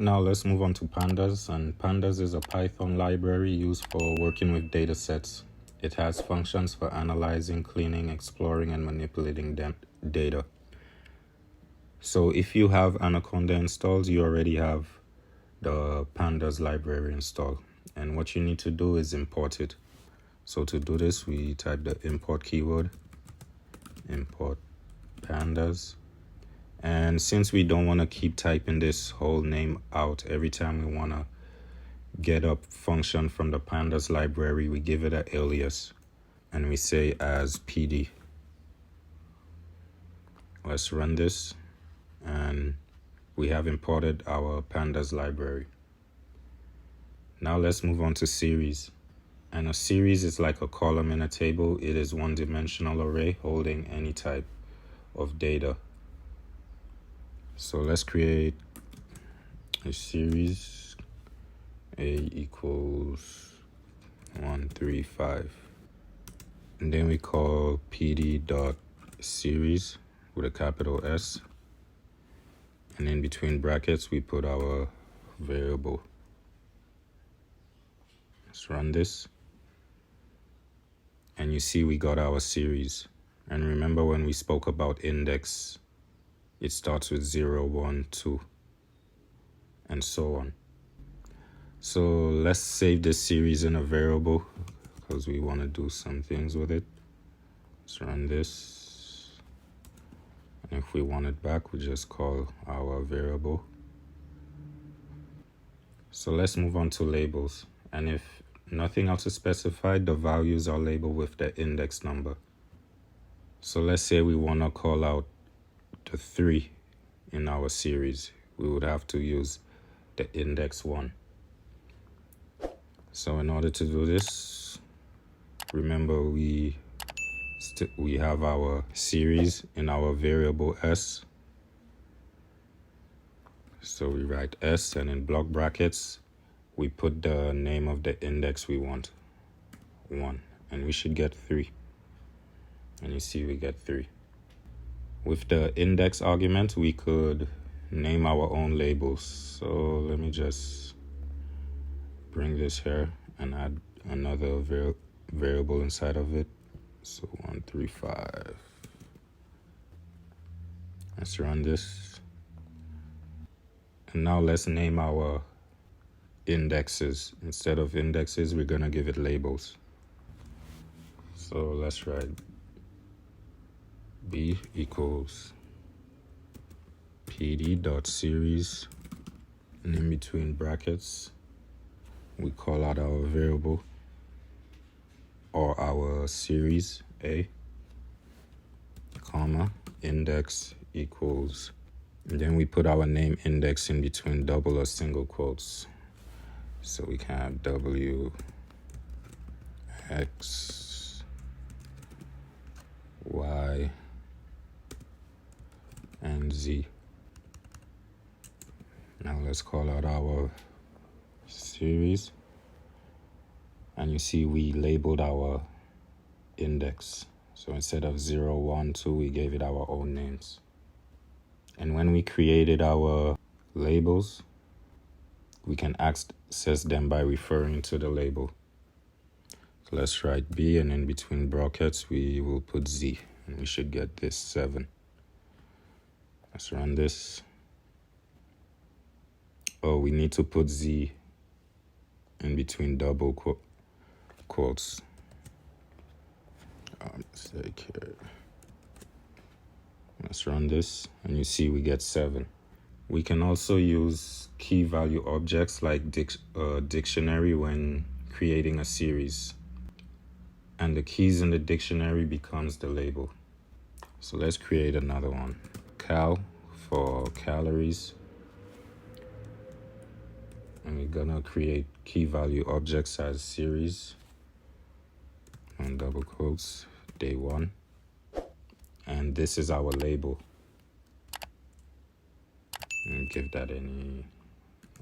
Now let's move on to Pandas, and Pandas is a Python library used for working with data sets. It has functions for analyzing, cleaning, exploring, and manipulating data. So if you have Anaconda installed, you already have the Pandas library installed. And what you need to do is import it. So to do this, we type the import keyword, import Pandas. And since we don't want to keep typing this whole name out every time we want to get a function from the Pandas library, we give it an alias and we say as PD. Let's run this, and we have imported our Pandas library. Now let's move on to series. And a series is like a column in a table. It is one-dimensional array holding any type of data. So let's create a series. A equals 135. And then we call pd.series with a capital S. And in between brackets, we put our variable. Let's run this. And you see we got our series. And remember when we spoke about index, it starts with 0, 1, 2, and so on. So let's save this series in a variable because we want to do some things with it. Let's run this. And if we want it back, we just call our variable. So let's move on to labels. And if nothing else is specified, the values are labeled with the index number. So let's say we want to call out the 3 in our series. We would have to use the index 1. So in order to do this, remember we have our series in our variable s. So we write s, and in block brackets, we put the name of the index we want, 1, and we should get 3. And you see we get 3. With the index argument, we could name our own labels. So let me just bring this here and add another variable inside of it. So 135. Let's run this. And now let's name our indexes. Instead of indexes, we're going to give it labels. So let's write b equals pd.series, and in between brackets we call out our variable or our series a, comma, index equals, and then we put our name index in between double or single quotes. So we can have w, x, y, and z. Now let's call out our series, and you see we labeled our index. So instead of 0, 1, 2, we gave it our own names. And when we created our labels, we can access them by referring to the label. So let's write b, and in between brackets we will put z, and we should get this 7. Let's run this. Oh, we need to put z in between double quotes. Let's run this, and you see we get 7. We can also use key value objects like dictionary when creating a series. And the keys in the dictionary becomes the label. So let's create another one. Cal for calories. And we're gonna create key value objects as series. And double quotes, day 1. And this is our label. And give that any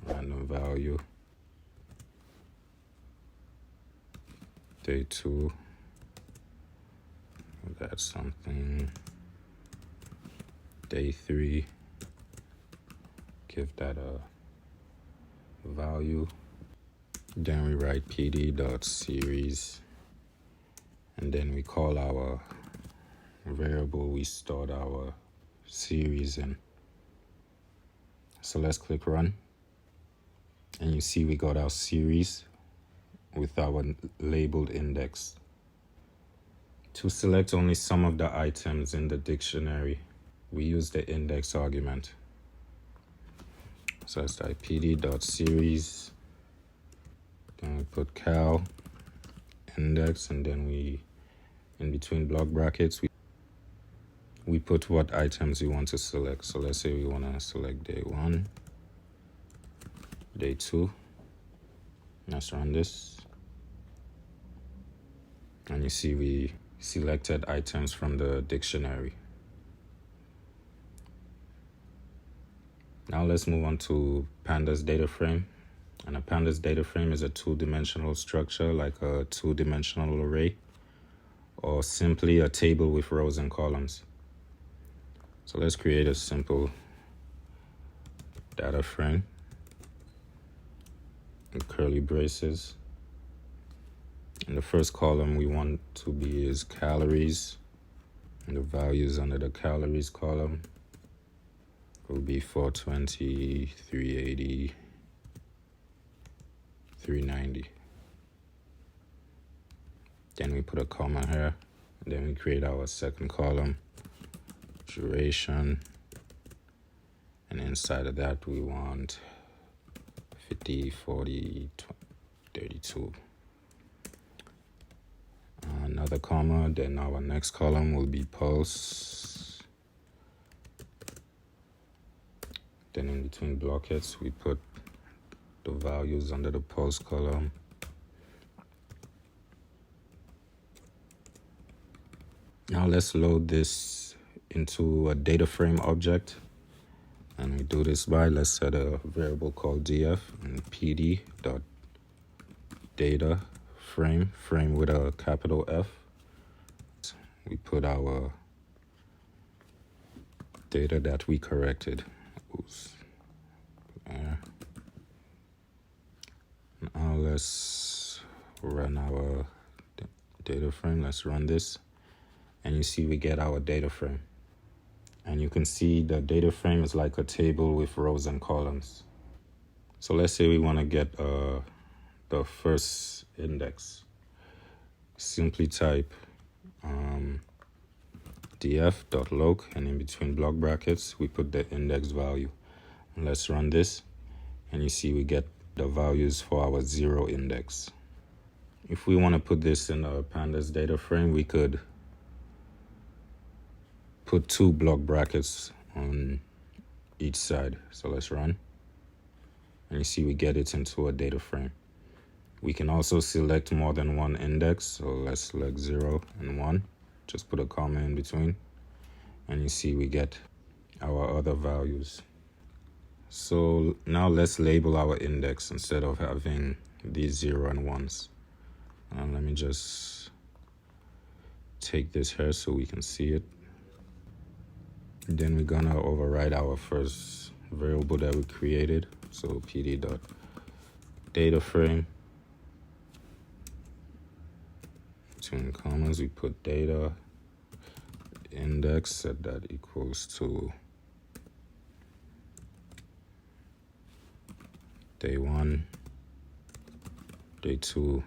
random value. Day 2. That's something. Day 3. Give that a value. Then we write pd.series, and then we call our variable we stored our series in. So let's click run, and you see we got our series with our labeled index. To select only some of the items in the dictionary, we use the index argument. So let's type pd.series, then we put cal index, and then we, in between block brackets, we put what items we want to select. So let's say we want to select day 1, day 2. Let's run this. And you see we selected items from the dictionary. Now let's move on to Pandas Dataframe. And a Pandas Dataframe is a two-dimensional structure like a two-dimensional array, or simply a table with rows and columns. So let's create a simple data frame in curly braces. In the first column we want to be is calories, and the values under the calories column will be 420, 380, 390. Then we put a comma here, and then we create our second column, duration, and inside of that we want 50, 40, 32. Another comma, then our next column will be pulse. Then in between blockets we put the values under the pulse column. Now let's load this into a data frame object, and we do this by, let's set a variable called df and pd.data frame with a capital F. We put our data that we corrected. Oops. Now let's run our data frame. Let's run this, and you see we get our data frame. And you can see the data frame is like a table with rows and columns. So let's say we want to get the first index. Simply type df.log, and in between block brackets we put the index value. And let's run this, and you see we get the values for our 0 index. If we want to put this in a Pandas data frame, we could put 2 block brackets on each side. So let's run, and you see we get it into a data frame. We can also select more than one index, so let's select 0 and 1, just put a comma in between, and you see we get our other values. So now let's label our index instead of having these 0 and 1s. Let me just take this here so we can see it. Then we're gonna override our first variable that we created. So pd.dataframe. Between commas we put data index, set that equals to day 1, day 2,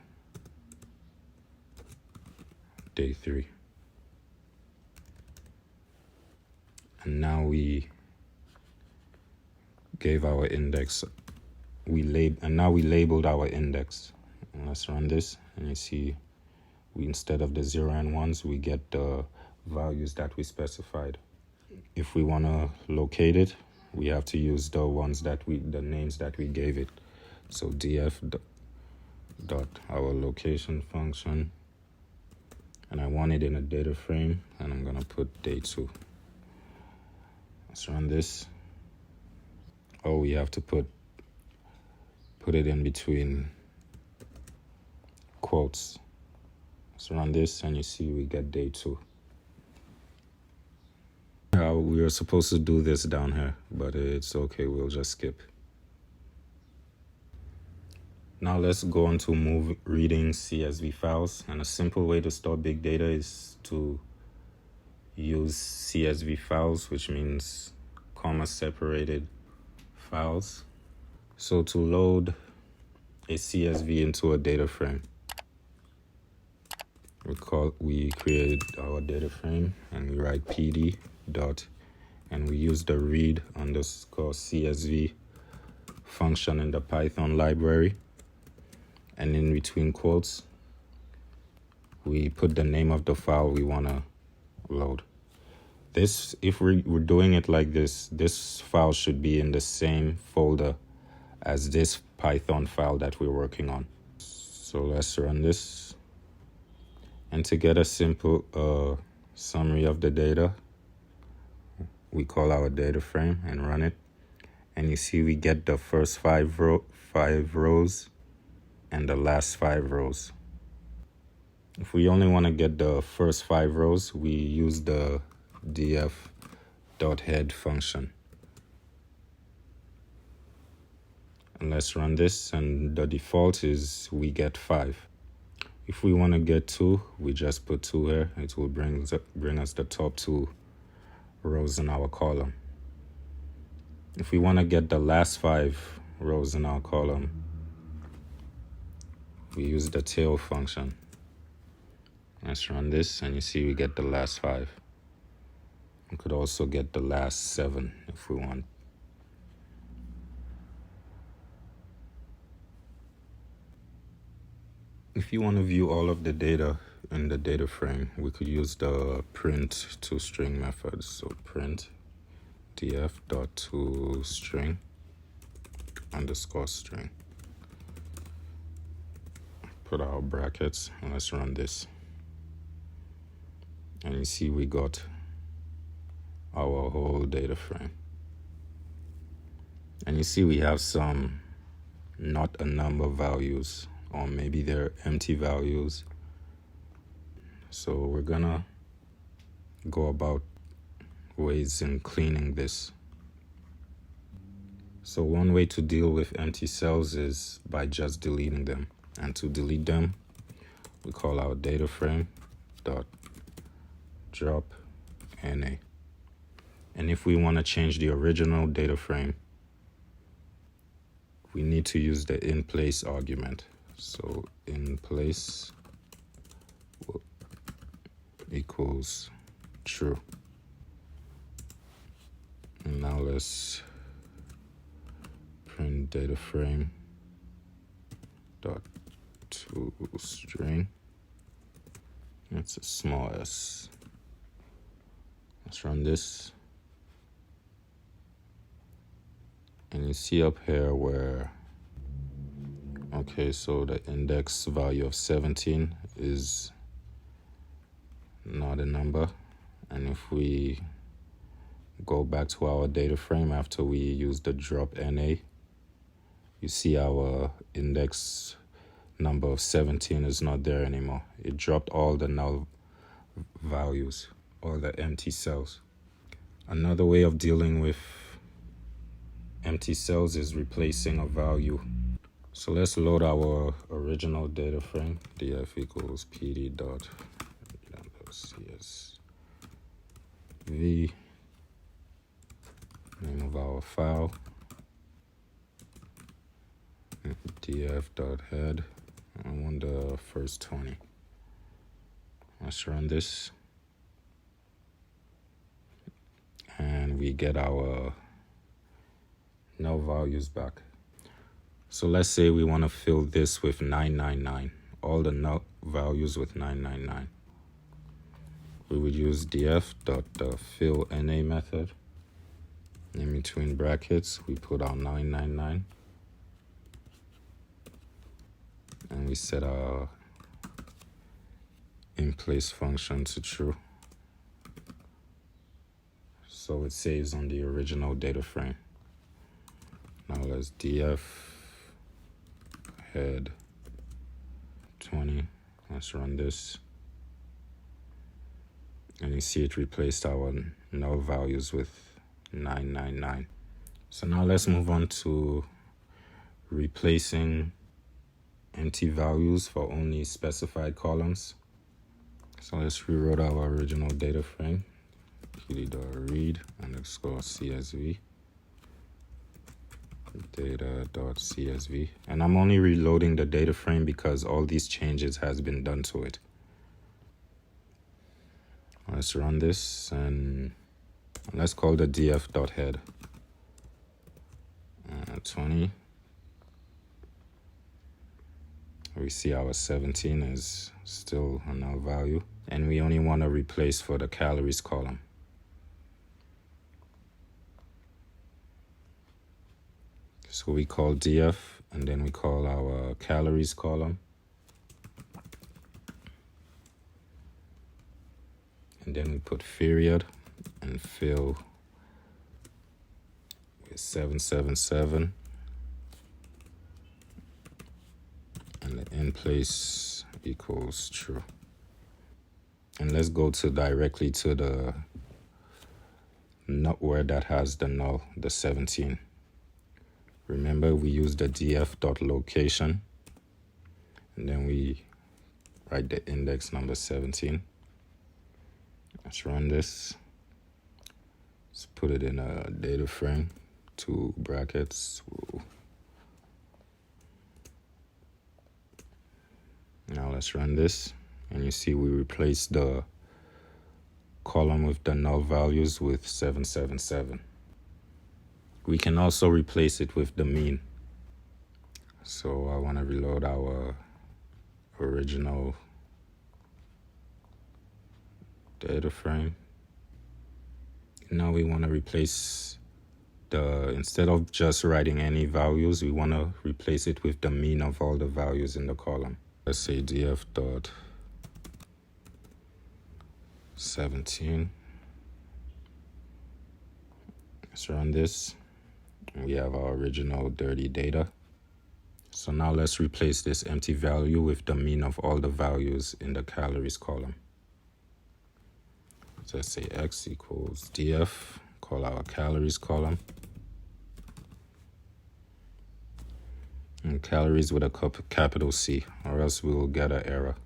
day 3. And now we gave our index, we labeled our index. And let's run this, and you see instead of the 0 and 1s, we get the values that we specified. If we want to locate it, we have to use the names that we gave it. So df dot our location function, and I want it in a data frame, and I'm gonna put day 2. Let's run this. Oh, we have to put it in between quotes. Let's run this, and you see we get day 2. We were supposed to do this down here, but it's okay, we'll just skip. Now let's go on to reading CSV files. And a simple way to store big data is to use CSV files, which means comma separated files. So to load a CSV into a data frame, we create our data frame and we write pd dot, and we use the read underscore CSV function in the Python library, and in between quotes we put the name of the file we want to load. This, if we're doing it like this file should be in the same folder as this Python file that we're working on. So let's run this, and to get a simple summary of the data, we call our data frame and run it, and you see we get the first five rows and the last 5 rows. If we only want to get the first 5 rows, we use the df.head function. And let's run this, and the default is we get 5. If we want to get 2, we just put 2 here. It will bring us the top 2 rows in our column. If we want to get the last 5 rows in our column, we use the tail function. Let's run this, and you see we get the last 5. We could also get the last 7 if we want. If you want to view all of the data in the data frame, we could use the print to string method. So print df.toString underscore string. Put our brackets, and let's run this. And you see we got our whole data frame. And you see we have some not a number values, or maybe they're empty values. So we're gonna go about ways in cleaning this. So one way to deal with empty cells is by just deleting them. And to delete them, we call our data frame dot drop na. And if we want to change the original data frame, we need to use the in place argument. So in place equals true. And now let's print data frame dot to string. That's a small s. Let's run this, and you see up here where, okay, so the index value of 17 is not a number. And if we go back to our data frame after we use the drop na, you see our index number of 17 is not there anymore. It dropped all the null values, all the empty cells. Another way of dealing with empty cells is replacing a value. So let's load our original data frame, df equals pd dot csv, name of our file, df.head. I want the first 20. Let's run this, and we get our null values back. So let's say we want to fill this with 999, all the null values with 999. We would use df.fill na method. In between brackets, we put our 999, and we set our in place function to true. So it saves on the original data frame. Now let's df head 20. Let's run this. And you see it replaced our null values with 999. So now let's move on to replacing empty values for only specified columns. So let's rewrite our original data frame. pd.read underscore CSV data.csv, and I'm only reloading the data frame because all these changes has been done to it. Let's run this and let's call the df.head 20. We see our 17 is still a null value, and we only want to replace for the calories column. So we call df, and then we call our calories column. And then we put period and fill with 777. And the in place equals true. And let's go directly to the where that has the null, the 17. Remember, we use the df.location, and then we write the index number 17. Let's run this. Let's put it in a data frame, 2 brackets. Whoa. Now let's run this, and you see we replace the column with the null values with 777. We can also replace it with the mean. So I want to reload our original data frame. Now we want to replace instead of just writing any values, we want to replace it with the mean of all the values in the column. Let's say df.17. Let's run this. We have our original dirty data. So now let's replace this empty value with the mean of all the values in the calories column. So let's say x equals df, call our calories column. And calories with a capital C, or else we will get an error.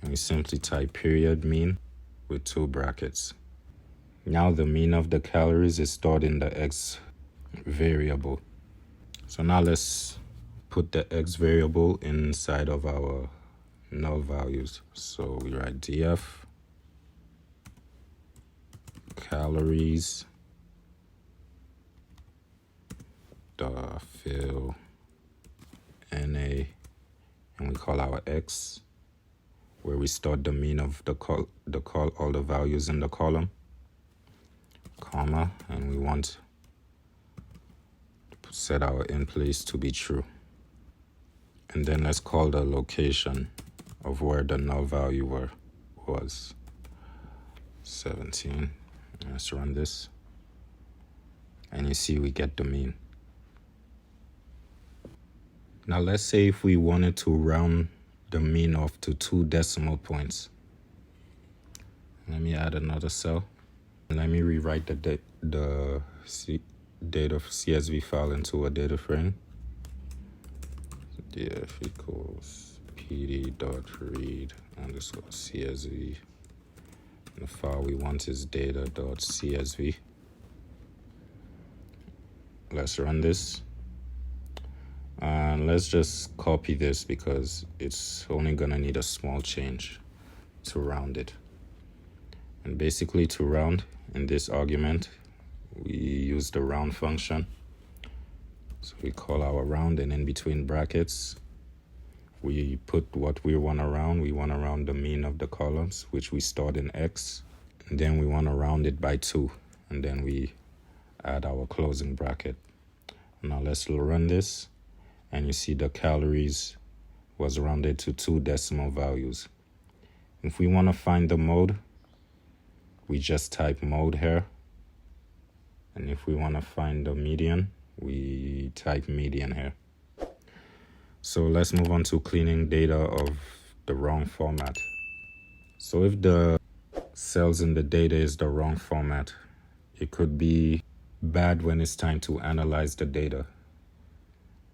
And we simply type period mean with 2 brackets. Now the mean of the calories is stored in the x variable. So now let's put the x variable inside of our null values. So we write df calories fill na, and we call our x, where we store the mean of all the values in the column, comma, and we want to set our in place to be true. And then let's call the location of where the null value was 17. Let's run this, and you see we get the mean. Now let's say if we wanted to round the mean off to 2 decimal points. Let me add another cell. Let me rewrite the data CSV file into a data frame. df equals pd.read underscore CSV. And the file we want is data.csv. Let's run this. And let's just copy this because it's only gonna need a small change to round it. And basically to round, in this argument, we use the round function. So we call our round, and in between brackets, we put what we want to round. We want to round the mean of the columns, which we stored in x. And then we want to round it by 2. And then we add our closing bracket. Now let's run this. And you see the calories was rounded to 2 decimal values. If we want to find the mode, we just type mode here. And if we want to find the median, we type median here. So let's move on to cleaning data of the wrong format. So if the cells in the data is the wrong format, it could be bad when it's time to analyze the data.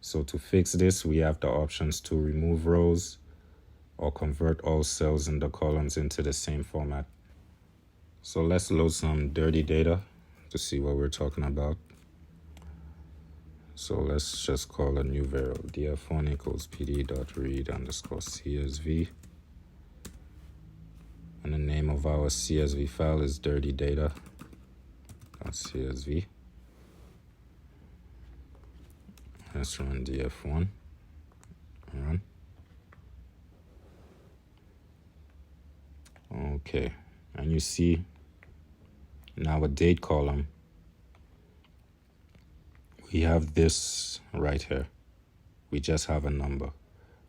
So to fix this, we have the options to remove rows or convert all cells in the columns into the same format. So let's load some dirty data to see what we're talking about. So let's just call a new variable, df1 equals pd.read_csv. And the name of our CSV file is dirty data.csv. Let's run df1. Run. Okay, and you see in our date column, we have this right here. We just have a number.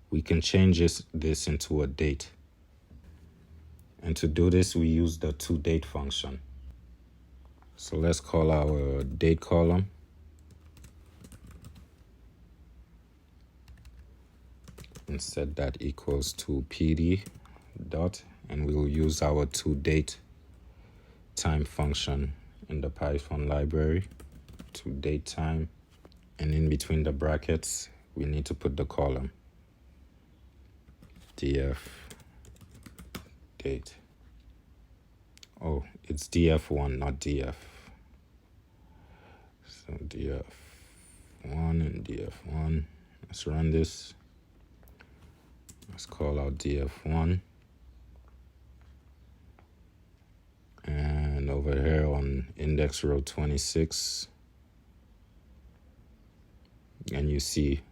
We can change this into a date. And to do this, we use the toDate function. So let's call our date column and set that equals to pd dot, and we will use our toDate time function in the Python library, toDate time, and in between the brackets we need to put the column df date. Oh, it's df1, not df. So df1 and df1. Let's run this. Let's call out df1. And over here on index row 26, and you see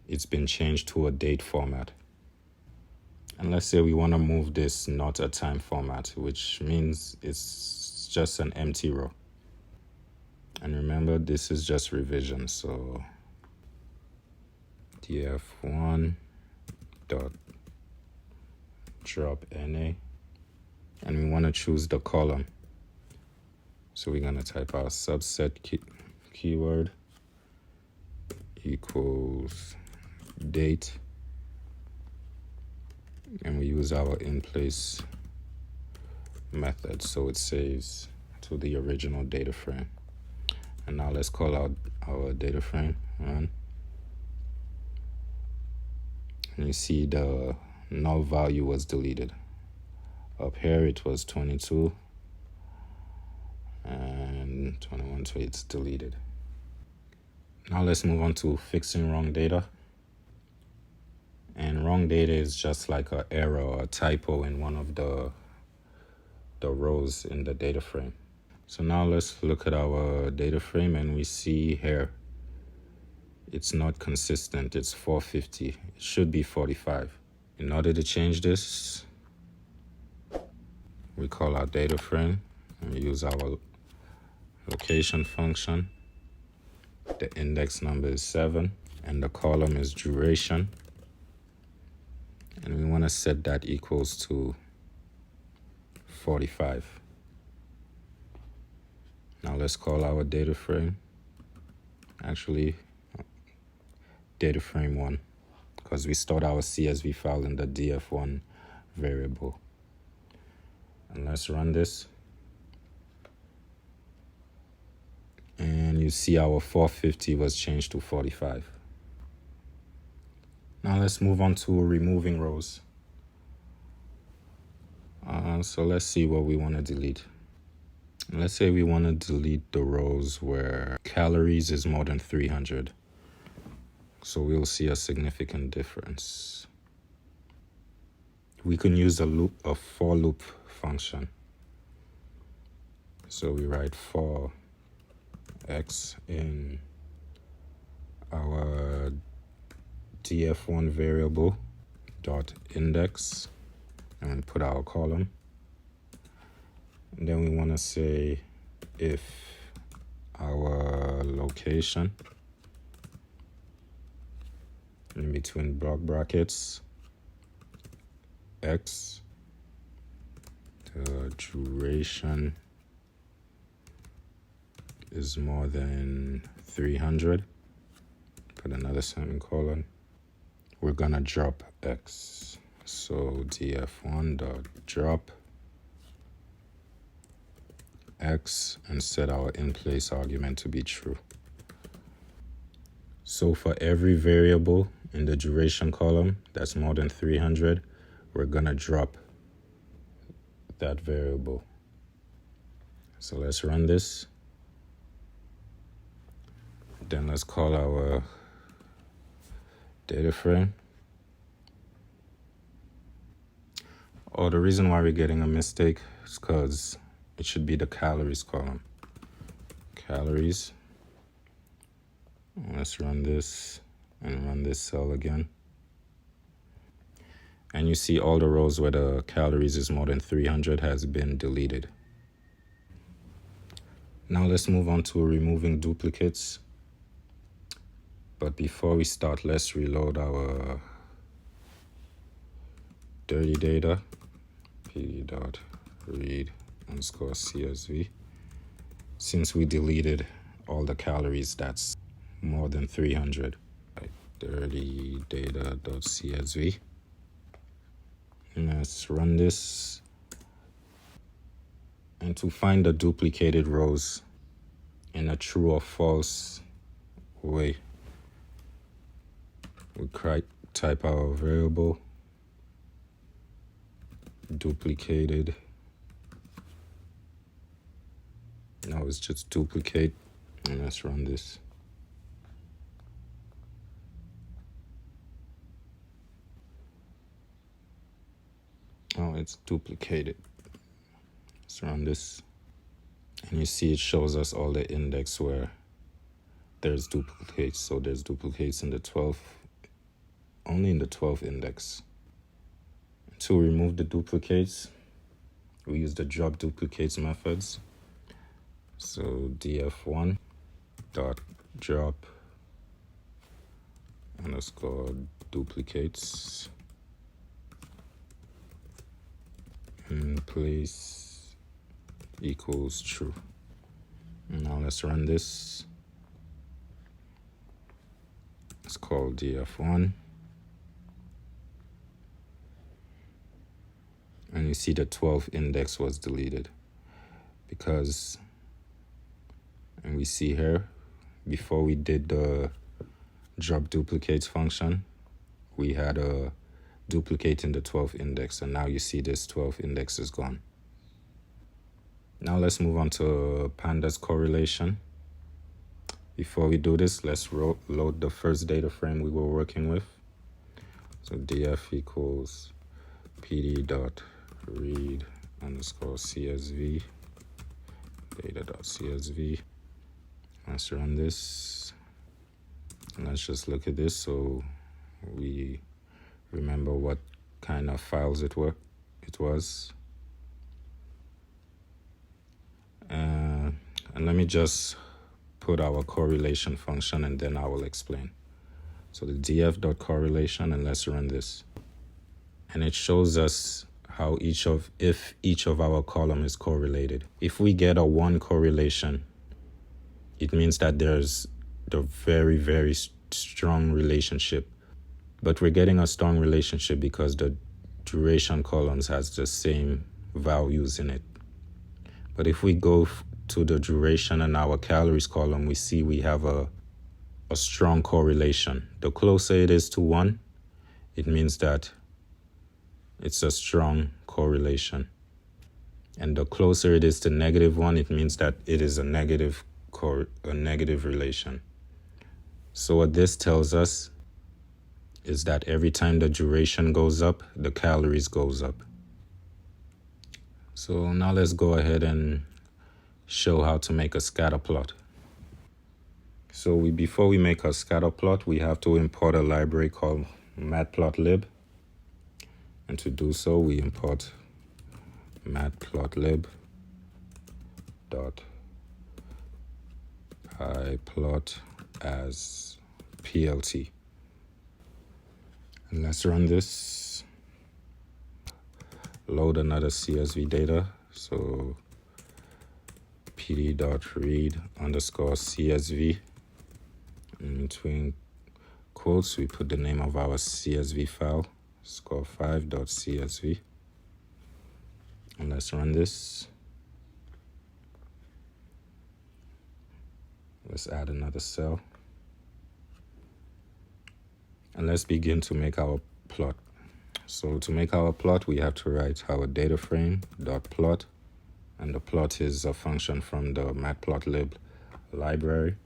it's been changed to a date format. And let's say we want to move this not a time format, which means it's just an empty row. And remember, this is just revision, so df1 dot drop na, and we want to choose the column. So we're going to type our subset keyword equals date, and we use our in-place method so it saves to the original data frame. And now let's call out our data frame, run. And you see the null value was deleted. Up here it was 22 and 21, so it's deleted. Now let's move on to fixing wrong data. And wrong data is just like an error or a typo in one of the rows in the data frame. So now let's look at our data frame, and we see here it's not consistent. It's 450. It should be 45. In order to change this, we call our data frame and we use our location function. The index number is 7 and the column is duration. And we want to set that equals to 45. Now let's call our data frame. Actually, data frame 1, because we stored our CSV file in the df1 variable. And let's run this. And you see our 450 was changed to 45. Now let's move on to removing rows. So let's see what we want to delete. Let's say we want to delete the rows where calories is more than 300. So we'll see a significant difference. We can use a for loop function. So we write for x in our df1 variable dot index, and we put our column. And then we want to say if our location in between block brackets x, the duration is more than 300, put another semicolon, we're gonna drop x. So df1 dot drop x and set our in-place argument to be true. So for every variable in the duration column that's more than 300, we're gonna drop that variable. So let's run this. Then let's call our data frame. Oh, the reason why we're getting a mistake is because it should be the calories column. Calories. Let's run this and run this cell again. And you see all the rows where the calories is more than 300 has been deleted. Now let's move on to removing duplicates. But before we start, let's reload our dirty data. pd.read_CSV. Since we deleted all the calories that's more than 300. Dirty data.csv. Let's run this. And to find the duplicated rows in a true or false way, we type our variable duplicated. Now it's just duplicate, and let's run this. Oh, it's duplicated. Let's run this. And you see it shows us all the index where there's duplicates. So there's duplicates in the 12th, only in the 12th index. To remove the duplicates, we use the drop duplicates methods. So df1 dot drop underscore duplicates in place equals true. Now let's run this. It's called df1. And you see the 12th index was deleted because, and we see here, before we did the drop duplicates function, we had a duplicate in the 12th index, and now you see this 12th index is gone. Now let's move on to Pandas Correlation. Before we do this, let's load the first data frame we were working with. So df equals pd.read_CSV data.csv. Let's run this. And let's just look at this so we remember what kind of files it was. And let me just put our correlation function and then I will explain. So the df.correlation, and let's run this. And it shows us how if each of our column is correlated. If we get a 1 correlation, it means that there's the very, very strong relationship. But we're getting a strong relationship because the duration columns has the same values in it. But if we go to the duration and our calories column, we see we have a strong correlation. The closer it is to 1, it means that it's a strong correlation. And the closer it is to -1, it means that it is a negative relation. So what this tells us is that every time the duration goes up, the calories goes up. So now let's go ahead and show how to make a scatter plot. So before we make a scatter plot, we have to import a library called matplotlib. And to do so, we import matplotlib.pyplot as plt. And let's run this. Load another CSV data. So pd.read_CSV. In between quotes, we put the name of our CSV file, score5.csv. And let's run this. Let's add another cell. And let's begin to make our plot. So to make our plot, we have to write our data frame dot plot, and the plot is a function from the matplotlib library.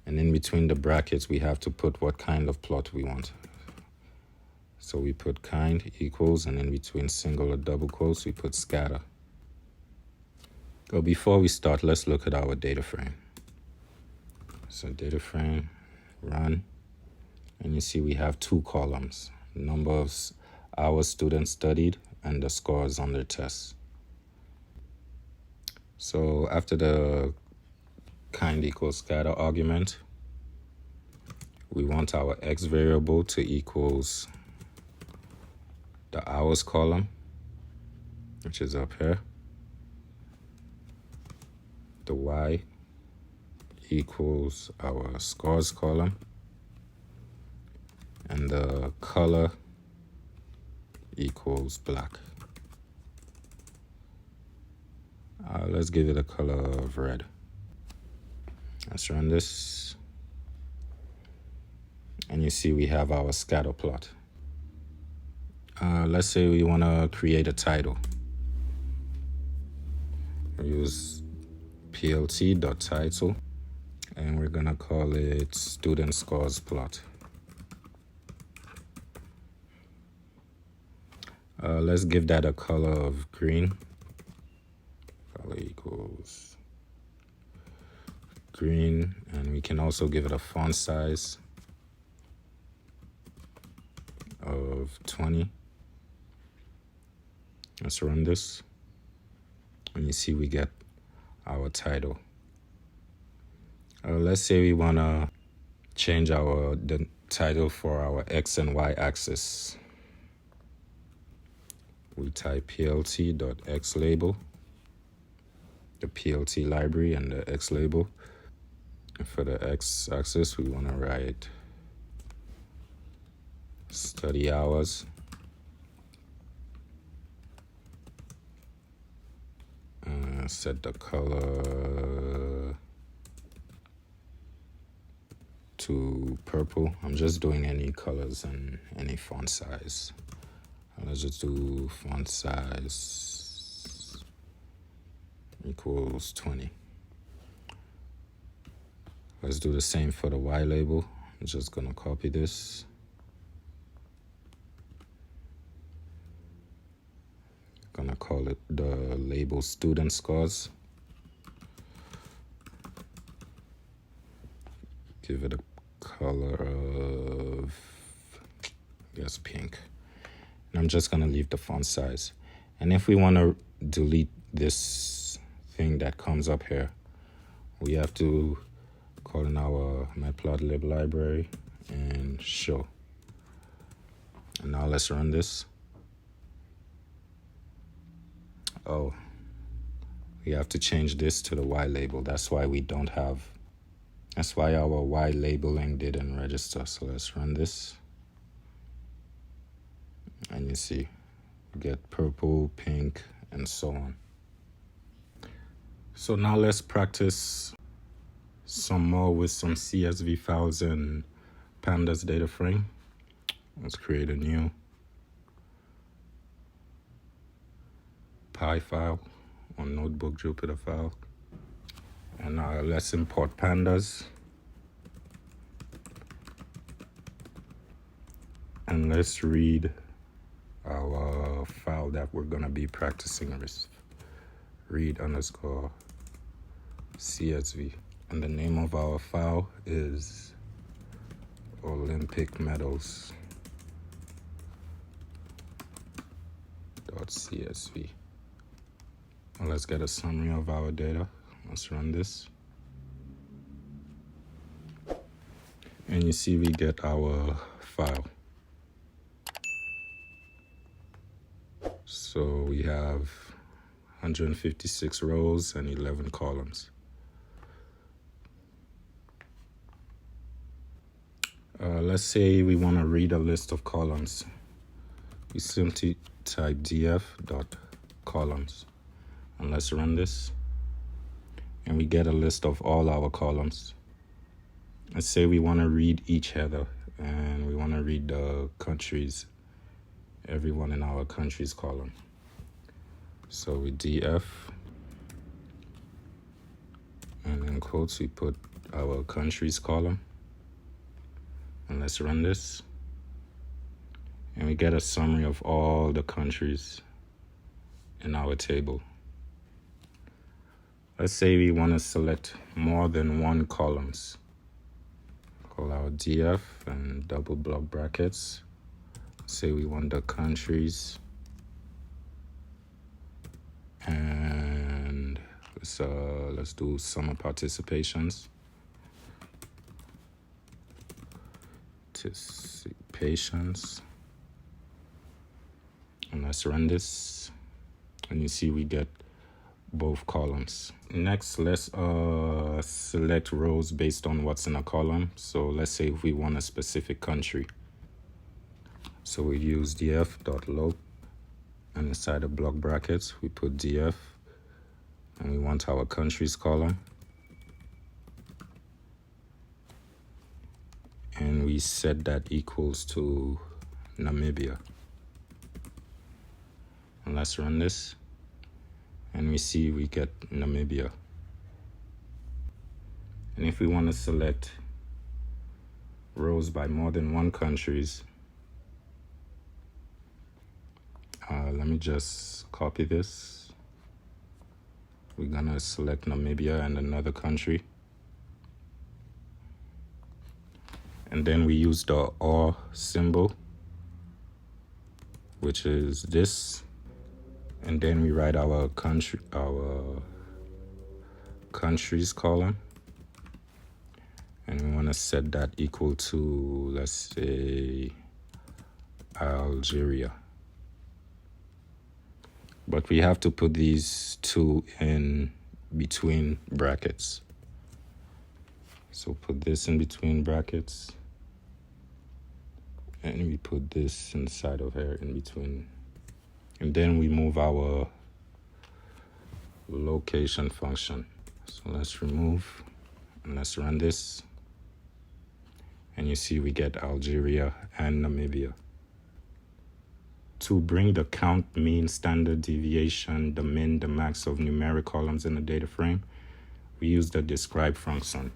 And in between the brackets, we have to put what kind of plot we want. So we put kind equals, and in between single or double quotes, we put scatter. But before we start, let's look at our data frame. So data frame, run, and you see we have two columns: number of hours students studied and the scores on their tests. So after the kind equals scatter argument, we want our x variable to equals the hours column, which is up here. The y equals our scores column, and the color equals black. Let's give it a color of red. Let's run this, and you see we have our scatter plot. Let's say we want to create a title. Use plt.title, and we're gonna call it student scores plot. Let's give that a color of green. Color equals green, and we can also give it a font size of 20. Let's run this, and you see we get our title. Let's say we want to change the title for our x and y axis. We type plt.xlabel, the PLT library, and the x label. And for the x axis, we want to write study hours. Set the color to purple. I'm just doing any colors and any font size. Let's just do font size equals 20. Let's do the same for the y label. I'm just gonna copy this. Gonna call it the label student scores. Give it a color of, I guess, pink. And I'm just gonna leave the font size. And if we want to delete this thing that comes up here, we have to call in our matplotlib library and show. And now let's run this. Oh, we have to change this to the y label. That's why our y labeling didn't register. So let's run this. And you see, we get purple, pink, and so on. So now let's practice some more with some CSV files and Pandas Dataframe. Let's create a new Py file on Notebook Jupyter file. And let's import pandas. And let's read our file that we're gonna be practicing with. read_CSV. And the name of our file is Olympic medals.csv. And let's get a summary of our data. Let's run this. And you see we get our file. So we have 156 rows and 11 columns. Let's say we want to read a list of columns. We simply type df.columns. And let's run this. And we get a list of all our columns. Let's say we want to read each header, and we want to read the countries, everyone in our countries column. So with df, and in quotes we put our countries column, and let's run this, and we get a summary of all the countries in our table. Let's say we want to select more than one columns. Call our df and double block brackets. Say we want the countries, and let's do summer participations. And let's run this, and you see we get both columns. Next, let's select rows based on what's in a column. So let's say if we want a specific country, so we use df.load, and inside the block brackets we put df, and we want our countries column, and we set that equals to Namibia. And let's run this, and we see we get Namibia. And if we want to select rows by more than one countries, let me just copy this. We're gonna select Namibia and another country, and then we use the OR symbol, which is this, and then we write our countries column, and we want to set that equal to, let's say, Algeria. But we have to put these two in between brackets. So put this in between brackets, and we put this inside of here in between. And then we move our location function. So let's remove, and let's run this. And you see we get Algeria and Namibia. To bring the count, mean, standard deviation, the min, the max of numeric columns in the data frame, we use the describe function.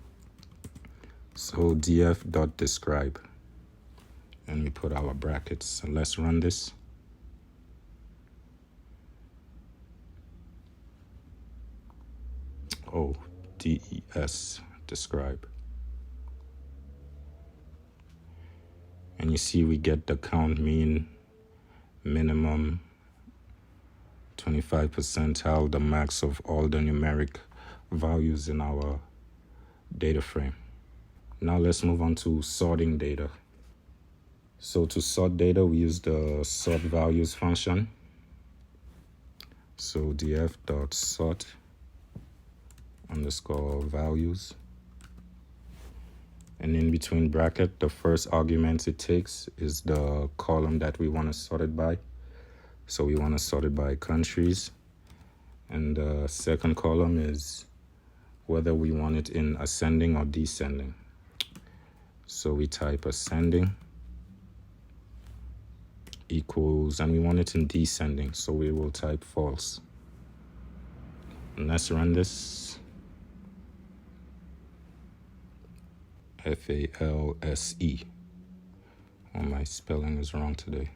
So df.describe, and we put our brackets. So let's run this. Oh, des, describe. And you see we get the count, mean, minimum, 25 percentile, the max of all the numeric values in our data frame. Now let's move on to sorting data. So to sort data, we use the sort values function. So df.sort underscore values. And in between bracket, the first argument it takes is the column that we want to sort it by. So we want to sort it by countries. And the second column is whether we want it in ascending or descending. So we type ascending equals, and we want it in descending, so we will type false. And let's run this. FALSE. Oh, my spelling is wrong today.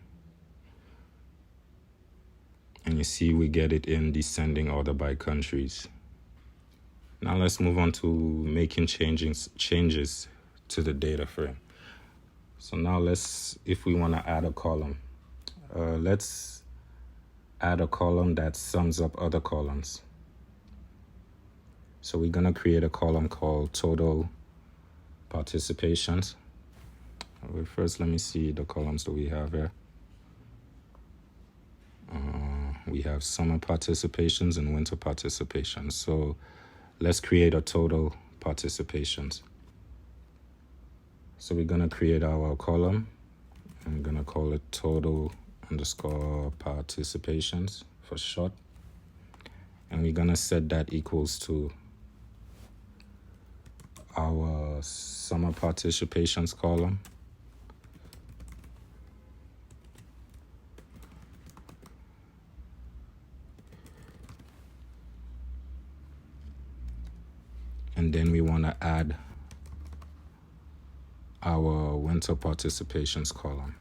And you see we get it in descending order by countries. Now let's move on to making changes to the data frame. So now if we want to add a column, let's add a column that sums up other columns. So we're going to create a column called total participations. First, let me see the columns that we have here. We have summer participations and winter participations. So let's create a total participations. So we're going to create our column. I'm going to call it total underscore participations for short. And we're going to set that equals to our summer participations column. add our winter participations column.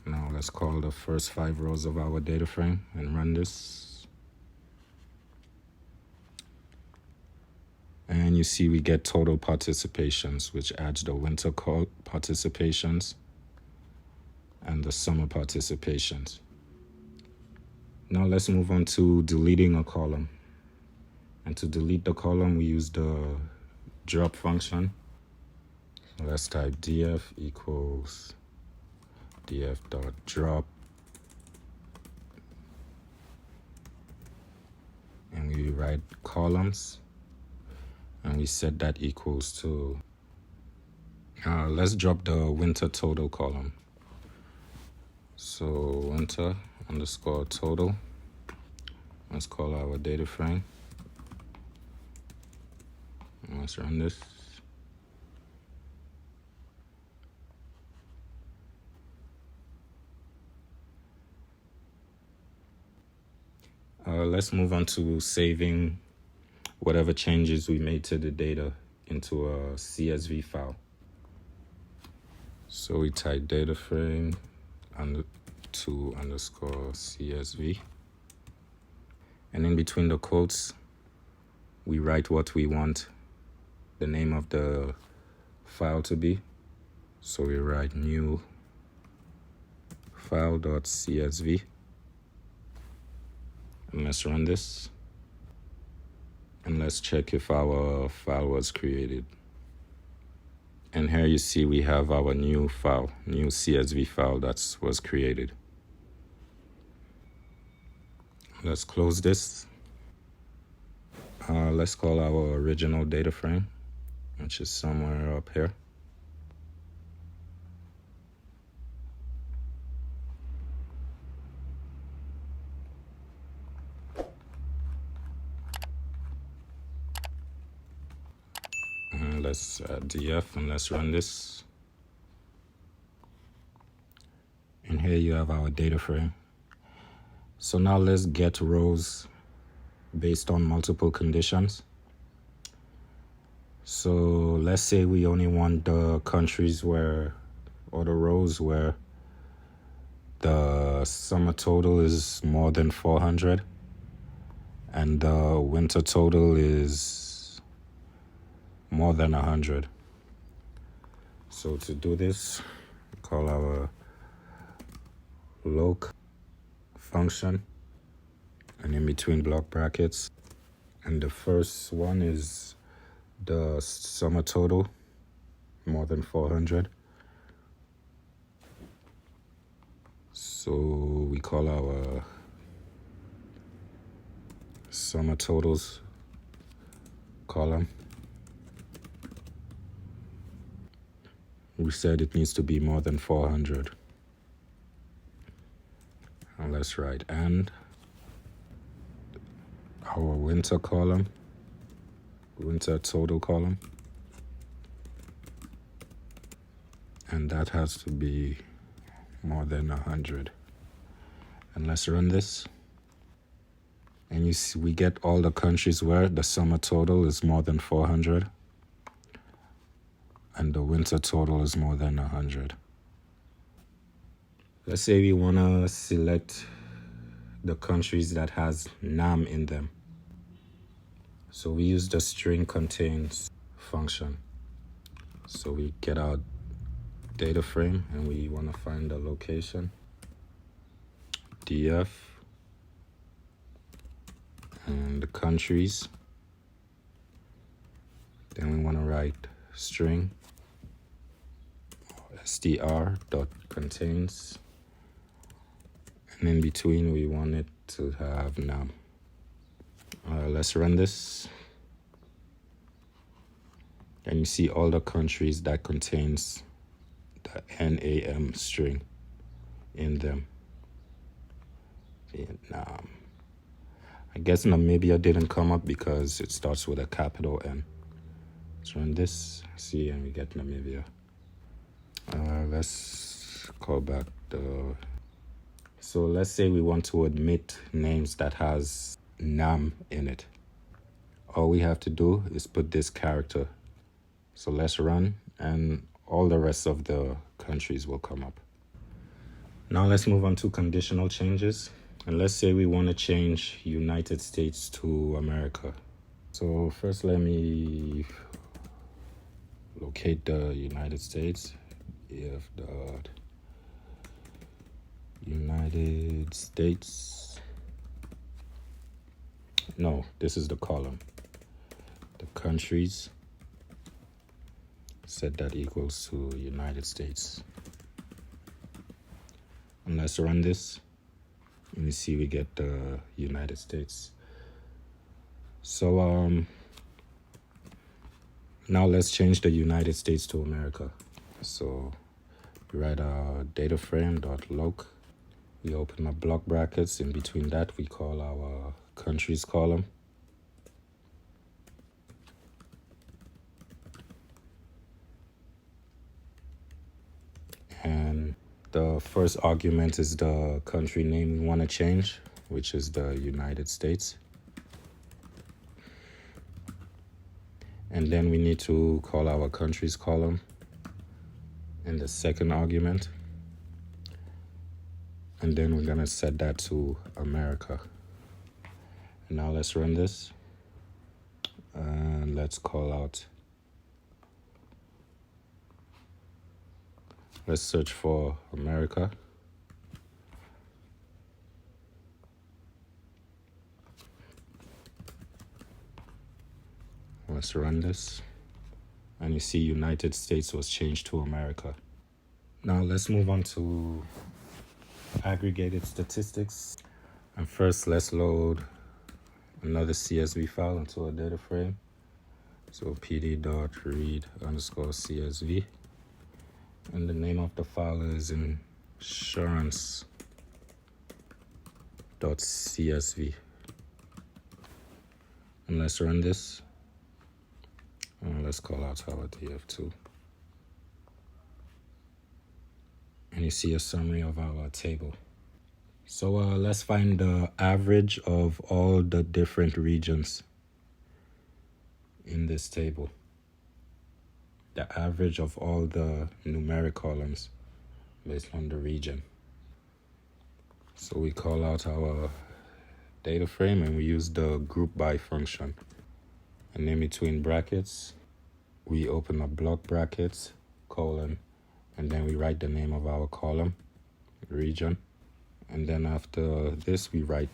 Now let's call the first 5 rows of our data frame and run this. And you see we get total participations, which adds the winter participations and the summer participations. Now let's move on to deleting a column. And to delete the column, we use the drop function. Let's type df equals df.drop. And we write columns. And we set that equals to, let's drop the winter total column. So winter underscore total. Let's call our data frame. Let's run this. Let's move on to saving whatever changes we made to the data into a CSV file. So we type data frame to underscore CSV. And in between the quotes, we write what we want the name of the file to be. So we write new file.csv. And let's run this. And let's check if our file was created. And here you see we have our new file, new CSV file that was created. Let's close this. Let's call our original data frame, which is somewhere up here. And let's add df and let's run this. And here you have our data frame. So now let's get rows based on multiple conditions. So let's say we only want the countries where, or the rows where the summer total is more than 400 and the winter total is more than 100. So to do this, call our loc function, and in between block brackets, and the first one is the summer total more than 400. So we call our summer totals column. We said it needs to be more than 400. And let's write and our winter column, winter total column, and that has to be more than 100. And let's run this. And you see we get all the countries where the summer total is more than 400 and the winter total is more than 100. Let's say we want to select the countries that has NAM in them. So we use the string contains function. So we get our data frame and we want to find the location. df and the countries. Then we want to write string str.contains, and in between we want it to have NAM. Let's run this. And you see all the countries that contains the NAM string in them. Vietnam. I guess Namibia didn't come up because it starts with a capital N. Let's run this, see, and we get Namibia. Let's call back the So let's say we want to admit names that has nam in it. All we have to do is put this character. So let's run, and all the rest of the countries will come up. Now let's move on to conditional changes. And let's say we want to change United States to America. So first let me locate the United States. If dot United States. No, this is the column. The countries. Set that equals to United States. And let's run this. And you see we get the United States. So now let's change the United States to America. So we write our dataframe.loc. We open up block brackets. In between that, we call our countries column. And the first argument is the country name we want to change, which is the United States. And then we need to call our countries column in the second argument. And then we're going to set that to America. And now let's run this. And let's call out. Let's search for America. Let's run this. And you see United States was changed to America. Now let's move on to aggregated statistics. And first let's load another CSV file into a data frame. So pd.read_CSV. And the name of the file is insurance.csv. And let's run this. And let's call out our df2. And you see a summary of our table. So let's find the average of all the different regions in this table. The average of all the numeric columns based on the region. So we call out our data frame and we use the group by function. And in between brackets, we open up block brackets, colon, and then we write the name of our column, region. And then after this, we write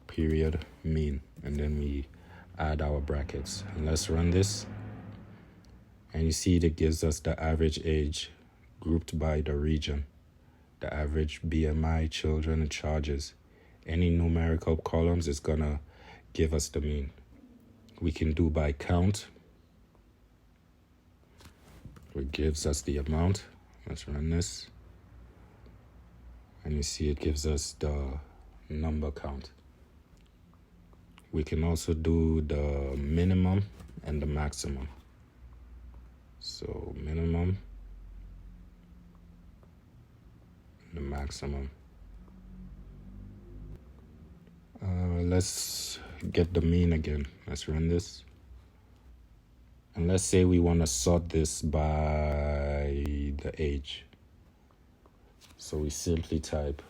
period mean, and then we add our brackets. And let's run this. And you see it gives us the average age grouped by the region, the average BMI, children, and charges. Any numerical columns is gonna give us the mean. We can do by count, which gives us the amount. Let's run this. And you see it gives us the number count. We can also do the minimum and the maximum. So minimum, the maximum. Let's get the mean again. Let's run this. And let's say we want to sort this by the age. So we simply type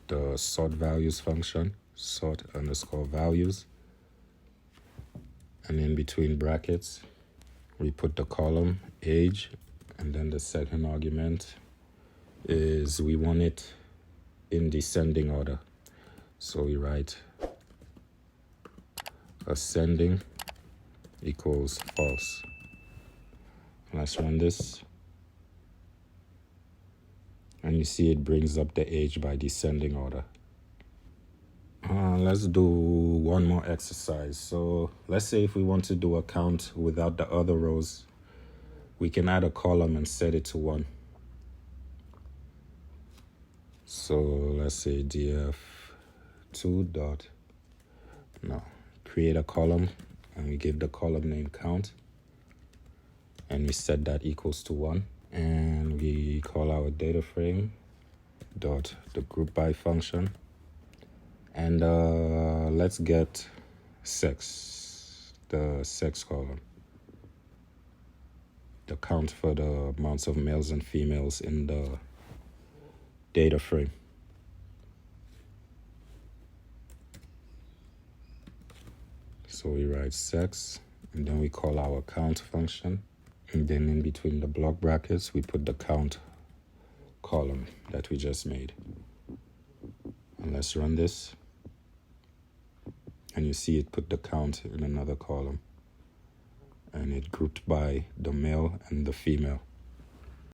the sort values function, sort_values. And in between brackets, we put the column age, and then the second argument is we want it in descending order. So we write ascending equals false. Let's run this. And you see it brings up the age by descending order. Let's do one more exercise. So let's say if we want to do a count without the other rows, we can add a column and set it to 1. So let's say df2 dot, no, create a column, and we give the column name count, and we set that equals to 1, and we call our data frame dot the group by function, and let's get sex, the sex column, the count for the amounts of males and females in the data frame. So we write sex, and then we call our count function, and then in between the block brackets we put the count column that we just made. And let's run this, and you see it put the count in another column, and it grouped by the male and the female.